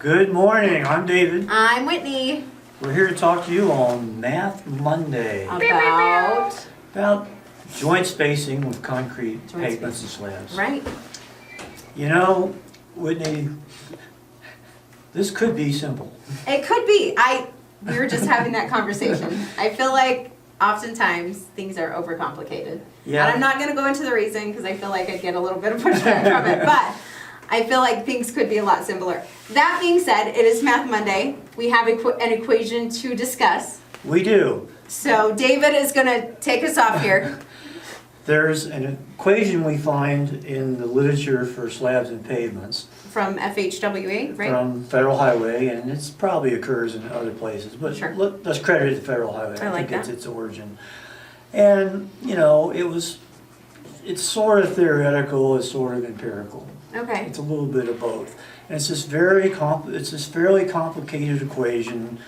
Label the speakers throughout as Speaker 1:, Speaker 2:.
Speaker 1: Good morning, I'm David.
Speaker 2: I'm Whitney.
Speaker 1: We're here to talk to you on Math Monday
Speaker 2: About
Speaker 1: joint spacing with concrete
Speaker 2: Joint
Speaker 1: pavements and slabs.
Speaker 2: right.
Speaker 1: You know, Whitney, this could be simple.
Speaker 2: It could be. We were just having that conversation. I feel like oftentimes things are overcomplicated.
Speaker 1: Yeah.
Speaker 2: And I'm not going to go into the reason because I feel like I'd get a little bit of pushback from it, but I feel like things could be a lot simpler. That being said, it is Math Monday. We have an equation to discuss.
Speaker 1: We do.
Speaker 2: So David is going to take us off here.
Speaker 1: There's an equation we find in the literature for slabs and pavements
Speaker 2: From FHWA, right?
Speaker 1: from Federal Highway, and it probably occurs in other places, but
Speaker 2: Sure.
Speaker 1: let's credit it to Federal Highway.
Speaker 2: I like
Speaker 1: think it's
Speaker 2: that.
Speaker 1: its origin. And, you know, it's sort of theoretical, it's sort of empirical.
Speaker 2: Okay.
Speaker 1: It's a little bit of both. And it's this fairly complicated equation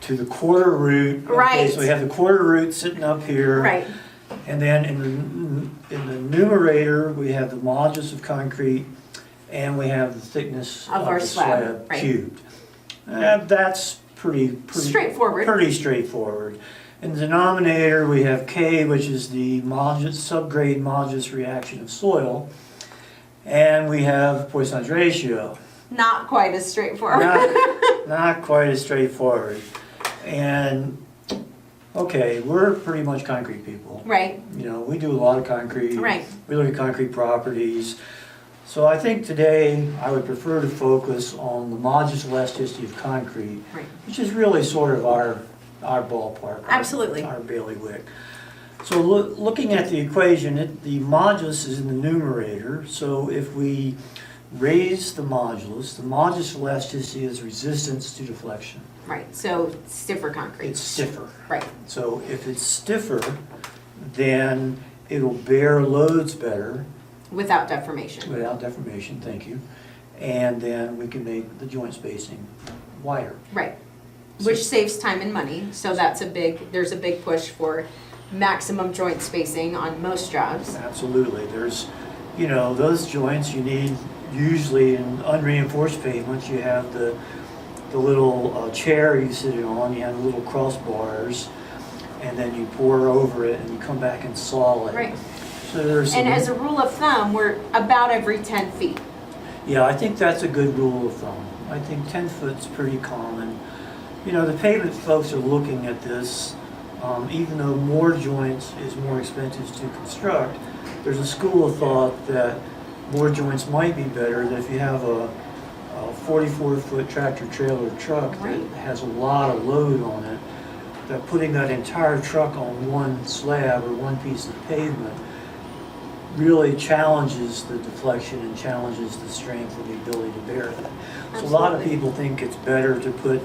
Speaker 1: to the quarter root.
Speaker 2: Right.
Speaker 1: Okay, so we have the quarter root sitting up here.
Speaker 2: Right.
Speaker 1: And then in the numerator, we have the modulus of concrete, and we have the thickness
Speaker 2: Of our
Speaker 1: the
Speaker 2: slab, right.
Speaker 1: cubed. That's pretty
Speaker 2: Straightforward.
Speaker 1: Pretty straightforward. In the denominator, we have K, which is the subgrade modulus reaction of soil, and we have Poisson's ratio.
Speaker 2: Not quite as straightforward.
Speaker 1: Not quite as straightforward. And okay, we're pretty much concrete people.
Speaker 2: Right.
Speaker 1: You know, we do a lot of concrete.
Speaker 2: Right.
Speaker 1: We look at concrete properties. So I think today I would prefer to focus on the modulus elasticity of concrete,
Speaker 2: Right.
Speaker 1: which is really sort of our ballpark.
Speaker 2: Absolutely.
Speaker 1: Our bailiwick. So looking at the equation, the modulus is in the numerator. So if we raise the modulus elasticity is resistance to deflection.
Speaker 2: Right, so stiffer concrete.
Speaker 1: It's stiffer.
Speaker 2: Right,
Speaker 1: So if it's stiffer, then it'll bear loads better
Speaker 2: without deformation.
Speaker 1: without deformation, thank you. And then we can make the joint spacing wider.
Speaker 2: Right, which saves time and money, so there's a big push for maximum joint spacing on most jobs.
Speaker 1: Absolutely. There's, you know, those joints you need usually in unreinforced pavements. You have the little chair you sit on, you have the little crossbars, and then you pour over it and you come back and saw it.
Speaker 2: Right,
Speaker 1: So there's
Speaker 2: and as a rule of thumb, we're about every 10 feet.
Speaker 1: yeah, I think that's a good rule of thumb. I think 10 foot's pretty common. You know, the pavement folks are looking at this, even though more joints is more expensive to construct, there's a school of thought that more joints might be better, that if you have a 44-foot tractor trailer truck that
Speaker 2: Right.
Speaker 1: has a lot of load on it, that putting that entire truck on one slab or one piece of pavement really challenges the deflection and challenges the strength and the ability to bear that. So a lot of
Speaker 2: Absolutely.
Speaker 1: people think it's better to put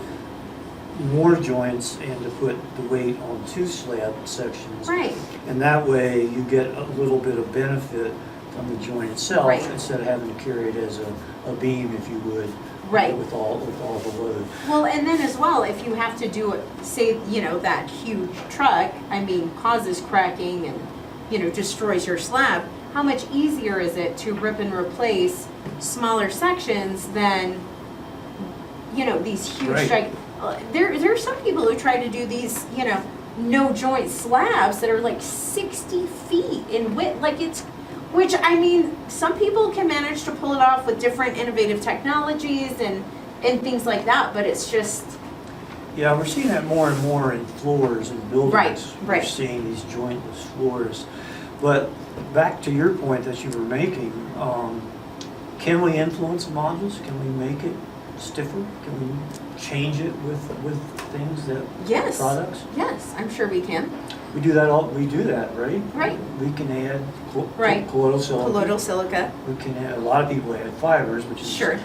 Speaker 1: more joints and to put the weight on two slab sections.
Speaker 2: Right,
Speaker 1: And that way you get a little bit of benefit from the joint itself
Speaker 2: Right.
Speaker 1: instead of having to carry it as a beam, if you would.
Speaker 2: Right.
Speaker 1: With all the load.
Speaker 2: well, and then as well, if you have to do it, say, that huge truck, causes cracking and, destroys your slab, how much easier is it to rip and replace smaller sections than, these huge
Speaker 1: Right.
Speaker 2: there are some people who try to do these, no joint slabs that are like 60 feet in width, which some people can manage to pull it off with different innovative technologies and things like that, but it's just,
Speaker 1: Yeah, we're seeing that more and more in floors and buildings.
Speaker 2: Right.
Speaker 1: We're seeing these jointless floors. But back to your point that you were making, can we influence modulus? Can we make it stiffer? Can we change it with things that
Speaker 2: yes,
Speaker 1: products?
Speaker 2: yes, I'm sure we can.
Speaker 1: We do that, right?
Speaker 2: Right.
Speaker 1: We can add
Speaker 2: Right.
Speaker 1: colloidal silica.
Speaker 2: Colloidal silica,
Speaker 1: We can add, a lot of people add fibers, which is
Speaker 2: sure,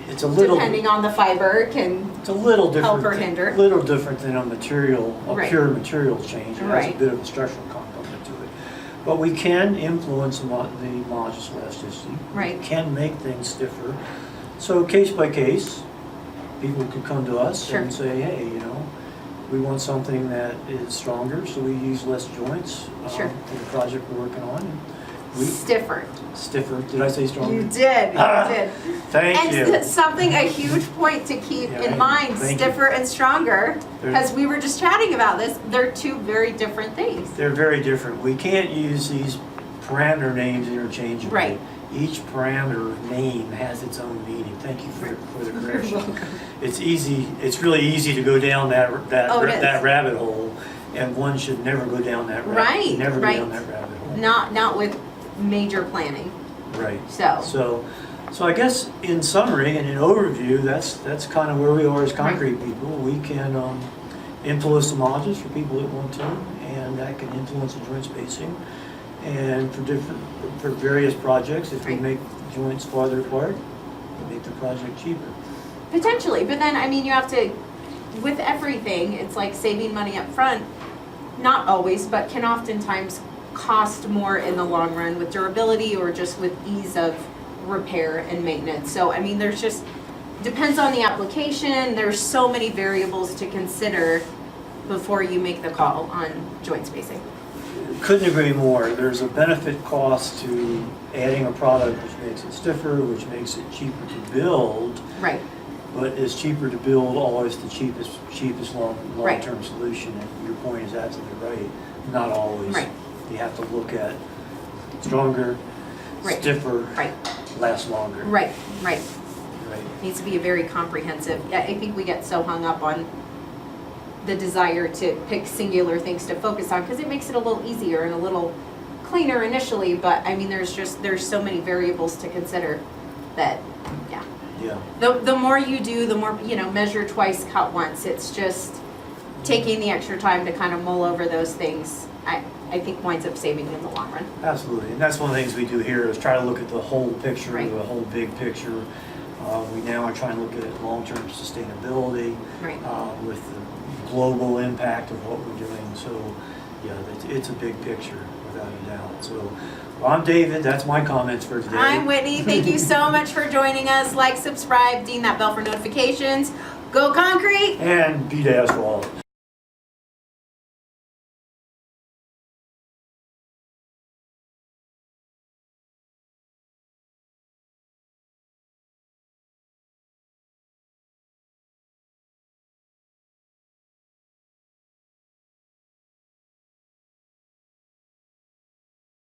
Speaker 1: it's a little
Speaker 2: depending on the fiber can,
Speaker 1: it's a little different.
Speaker 2: help or hinder.
Speaker 1: Little different than a
Speaker 2: Right.
Speaker 1: pure material change. It has
Speaker 2: Right.
Speaker 1: a bit of a structural component to it. But we can influence the modulus elasticity.
Speaker 2: Right.
Speaker 1: We can make things stiffer. So case by case, people could come to us
Speaker 2: Sure.
Speaker 1: and say, hey, we want something that is stronger, so we use less joints
Speaker 2: Sure.
Speaker 1: for the project we're working on.
Speaker 2: stiffer.
Speaker 1: Stiffer, did I say stronger?
Speaker 2: You did, you did.
Speaker 1: Thank
Speaker 2: And
Speaker 1: you.
Speaker 2: a huge point to keep
Speaker 1: Yeah,
Speaker 2: in mind,
Speaker 1: thank
Speaker 2: stiffer and stronger,
Speaker 1: They're-
Speaker 2: because we were just chatting about this, they're two very different things.
Speaker 1: They're very different. We can't use these parameter names interchangeably.
Speaker 2: Right.
Speaker 1: Each parameter name has its own meaning. Thank you for the
Speaker 2: You're
Speaker 1: correction.
Speaker 2: welcome.
Speaker 1: It's really easy to go down that
Speaker 2: Oh, it is.
Speaker 1: that rabbit hole, and one should never go down that
Speaker 2: Right,
Speaker 1: never
Speaker 2: right.
Speaker 1: go down that rabbit hole.
Speaker 2: Not with major planning,
Speaker 1: Right.
Speaker 2: so.
Speaker 1: So I guess in summary and in overview, that's kind of where we are as concrete people. We can influence the modules for people that want to, and that can influence the joint spacing. And for various projects, if we
Speaker 2: Right.
Speaker 1: make joints farther apart, we make the project cheaper.
Speaker 2: Potentially, but then, I mean, you have to, with everything, it's like saving money up front, not always, but can oftentimes cost more in the long run with durability or just with ease of repair and maintenance. So, I mean, there's just, depends on the application, there's so many variables to consider before you make the call on joint spacing.
Speaker 1: Couldn't agree more. There's a benefit cost to adding a product which makes it stiffer, which makes it cheaper to build.
Speaker 2: Right,
Speaker 1: But is cheaper to build always the cheapest
Speaker 2: Right.
Speaker 1: long-term solution? And your point is absolutely right. Not always.
Speaker 2: Right.
Speaker 1: You have to look at stronger,
Speaker 2: Right.
Speaker 1: stiffer,
Speaker 2: right,
Speaker 1: last longer.
Speaker 2: right, right.
Speaker 1: Right.
Speaker 2: Needs to be a very comprehensive, yeah, I think we get so hung up on the desire to pick singular things to focus on, because it makes it a little easier and a little cleaner initially, but I mean, there's so many variables to consider that, yeah.
Speaker 1: Yeah.
Speaker 2: The more you do, the more, measure twice, cut once. It's just taking the extra time to kind of mull over those things, I think winds up saving you in the long run.
Speaker 1: Absolutely. And that's one of the things we do here is try to look at the whole picture,
Speaker 2: Right.
Speaker 1: the whole big picture. We now are trying to look at long-term sustainability
Speaker 2: Right.
Speaker 1: with the global impact of what we're doing. So, yeah, it's a big picture without a doubt. So, well, I'm David. That's my comments for today.
Speaker 2: I'm Whitney. Thank you so much for joining us. Like, subscribe, ding that bell for notifications. Go concrete!
Speaker 1: And beat asphalt.